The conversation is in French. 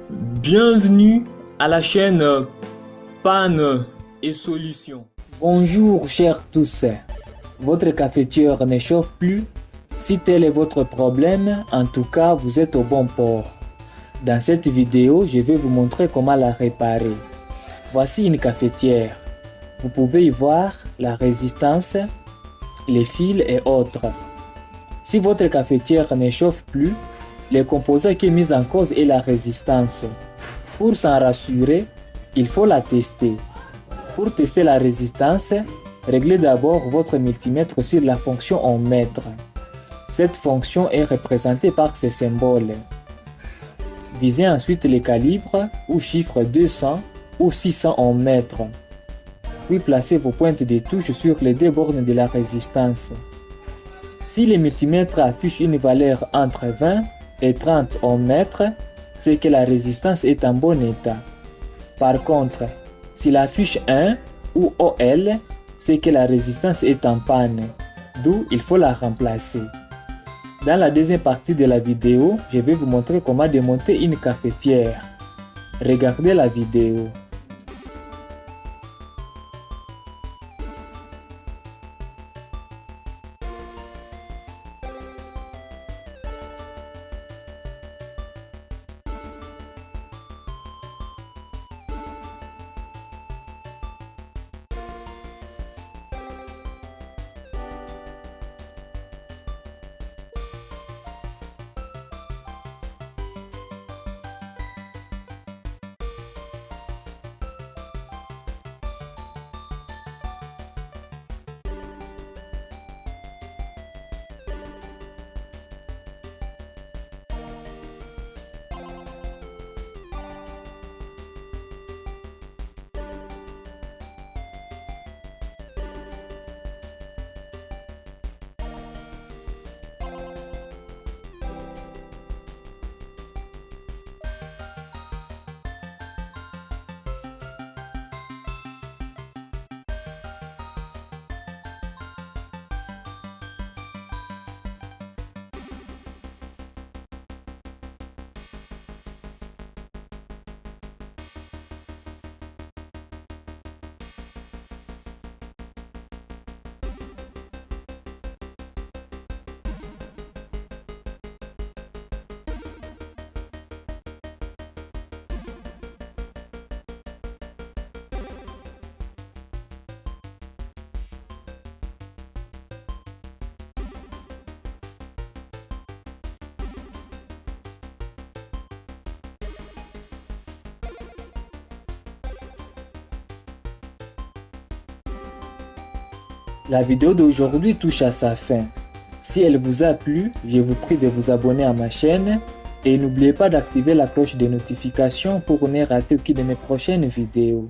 Bienvenue à la chaîne Panne et Solutions. Bonjour chers tous, votre cafetière ne chauffe plus? Si tel est votre problème, en tout cas vous êtes au bon port. Dans cette vidéo, je vais vous montrer comment la réparer. Voici une cafetière. Vous pouvez y voir la résistance, les fils et autres. Si votre cafetière ne chauffe plus, le composant qui est mis en cause est la résistance. Pour s'en rassurer, il faut la tester. Pour tester la résistance, réglez d'abord votre multimètre sur la fonction en mètres. Cette fonction est représentée par ces symboles. Visez ensuite les calibres ou chiffres 200 ou 600 en mètres. Puis placez vos pointes de touche sur les deux bornes de la résistance. Si le multimètre affiche une valeur entre 20 et 30 ohms mètres, c'est que la résistance est en bon état. Par contre, s'il affiche 1 ou OL, c'est que la résistance est en panne, d'où il faut la remplacer. Dans la deuxième partie de la vidéo, je vais vous montrer comment démonter une cafetière. Regardez la vidéo. La vidéo d'aujourd'hui touche à sa fin. Si elle vous a plu, je vous prie de vous abonner à ma chaîne et n'oubliez pas d'activer la cloche de notification pour ne rater aucune de mes prochaines vidéos.